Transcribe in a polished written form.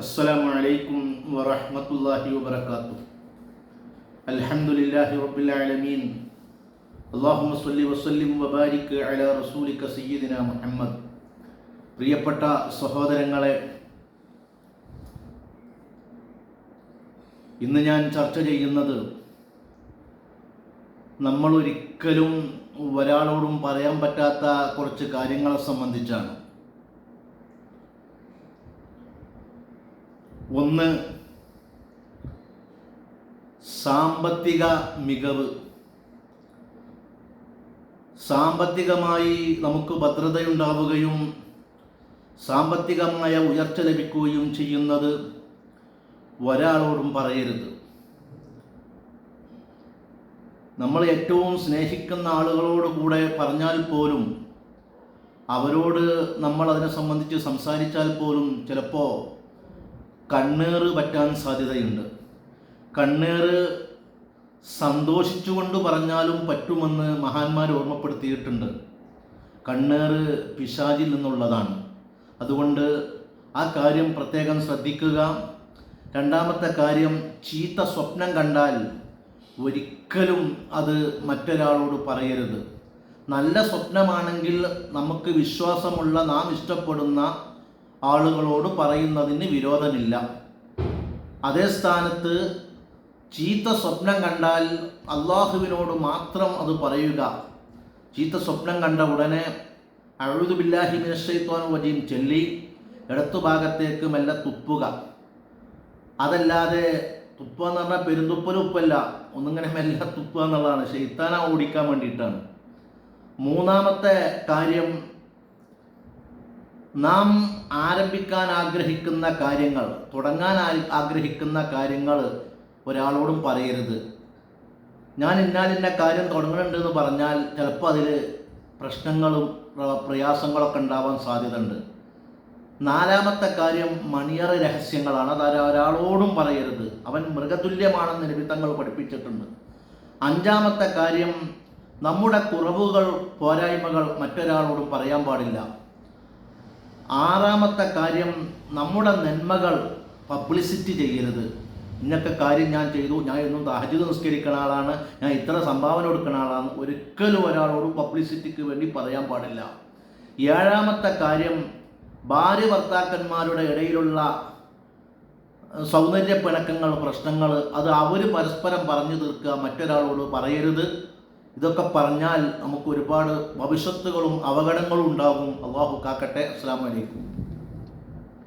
അസ്സലാമു അലൈക്കും വറഹ്മത്തുള്ളാഹി വബറകാതുഹു. അൽഹംദുലില്ലാഹി റബ്ബിൽ ആലമീൻ. അല്ലാഹുമ്മ സ്വല്ലി വസല്ലിം വബാരിക് അലാ റസൂലിക സയ്യിദിനാ മുഹമ്മദ്. പ്രിയപ്പെട്ട സഹോദരങ്ങളെ, ഇന്ന് ഞാൻ ചർച്ച ചെയ്യുന്നത് നമ്മൾ ഒരിക്കലും ഒരാളോടും പറയാൻ പറ്റാത്ത കുറച്ച് കാര്യങ്ങളെ സംബന്ധിച്ചാണ്. ഒന്ന്, സാമ്പത്തിക മികവ്. സാമ്പത്തികമായി നമുക്ക് ഭദ്രതയുണ്ടാവുകയും സാമ്പത്തികമായ ഉയർച്ച ലഭിക്കുകയും ചെയ്യുന്നത് ഒരാളോടും പറയരുത്. നമ്മൾ ഏറ്റവും സ്നേഹിക്കുന്ന ആളുകളോട് കൂടെ പറഞ്ഞാൽ പോലും, അവരോട് നമ്മൾ അതിനെ സംബന്ധിച്ച് സംസാരിച്ചാൽ പോലും ചിലപ്പോൾ കണ്ണേറ് പറ്റാൻ സാധ്യതയുണ്ട്. കണ്ണേറ് സന്തോഷിച്ചുകൊണ്ട് പറഞ്ഞാലും പറ്റുമെന്ന് മഹാന്മാർ ഓർമ്മപ്പെടുത്തിയിട്ടുണ്ട്. കണ്ണേറ് പിശാചിൽ നിന്നുള്ളതാണ്. അതുകൊണ്ട് ആ കാര്യം പ്രത്യേകം ശ്രദ്ധിക്കുക. രണ്ടാമത്തെ കാര്യം, ചീത്ത സ്വപ്നം കണ്ടാൽ ഒരിക്കലും അത് മറ്റൊരാളോട് പറയരുത്. നല്ല സ്വപ്നമാണെങ്കിൽ നമുക്ക് വിശ്വാസമുള്ള, നാം ഇഷ്ടപ്പെടുന്ന ആളുകളോട് പറയുന്നതിന് വിരോധമില്ല. അതേ സ്ഥാനത്ത് ചീത്ത സ്വപ്നം കണ്ടാൽ അള്ളാഹുവിനോട് മാത്രം അത് പറയുക. ചീത്ത സ്വപ്നം കണ്ട ഉടനെ അഊദു ബില്ലാഹി മിനശ് ശൈത്വാനിർ റജീം ചൊല്ലി ഇടത്തു ഭാഗത്തേക്ക് മെല്ലെ തുപ്പുക. അതല്ലാതെ തുപ്പുക എന്ന് പറഞ്ഞാൽ പെരുന്തുപ്പലും ഉപ്പല്ല, ഒന്നിങ്ങനെ മെല്ലെ തുപ്പുക എന്നുള്ളതാണ്. ശൈത്താനെ ഓടിക്കാൻ വേണ്ടിയിട്ടാണ്. മൂന്നാമത്തെ കാര്യം, നാം ആരംഭിക്കാൻ ആഗ്രഹിക്കുന്ന കാര്യങ്ങൾ, തുടങ്ങാൻ ആഗ്രഹിക്കുന്ന കാര്യങ്ങൾ ഒരാളോടും പറയരുത്. ഞാൻ ഇന്ന കാര്യം തുടങ്ങുന്നുണ്ട് എന്ന് പറഞ്ഞാൽ ചിലപ്പോൾ അതിൽ പ്രശ്നങ്ങളും പ്രയാസങ്ങളൊക്കെ ഉണ്ടാവാൻ സാധ്യതയുണ്ട്. നാലാമത്തെ കാര്യം, മണിയറ രഹസ്യങ്ങളാണ്. അത് ഒരാളോടും പറയരുത്. അവൻ മൃഗതുല്യമാണെന്ന് നബി തങ്ങൾ പഠിപ്പിച്ചിട്ടുണ്ട്. അഞ്ചാമത്തെ കാര്യം, നമ്മുടെ കുറവുകൾ, പോരായ്മകൾ മറ്റൊരാളോടും പറയാൻ പാടില്ല. ആറാമത്തെ കാര്യം, നമ്മുടെ നന്മകൾ പബ്ലിസിറ്റി ചെയ്യരുത്. ഇന്നത്തെ കാര്യം ഞാൻ ചെയ്തു, ഞാൻ എന്നും തഹജ്ജുദ് നിസ്കരിക്കുന്ന ആളാണ്, ഞാൻ ഇത്ര സംഭാവന കൊടുക്കുന്ന ആളാണ്, ഒരിക്കലും ഒരാളോടും പബ്ലിസിറ്റിക്ക് വേണ്ടി പറയാൻ പാടില്ല. ഏഴാമത്തെ കാര്യം, ഭാര്യ ഭർത്താക്കന്മാരുടെ ഇടയിലുള്ള സൗന്ദര്യ പിണക്കങ്ങൾ, പ്രശ്നങ്ങൾ, അത് അവർ പരസ്പരം പറഞ്ഞു തീർക്കുക, മറ്റൊരാളോട് പറയരുത്. ഇതൊക്കെ പറഞ്ഞാൽ നമുക്ക് ഒരുപാട് ഭവിഷ്യത്തുകളും അപകടങ്ങളും ഉണ്ടാകും. അല്ലാഹു കാക്കട്ടെ. അസ്സലാമു അലൈക്കും.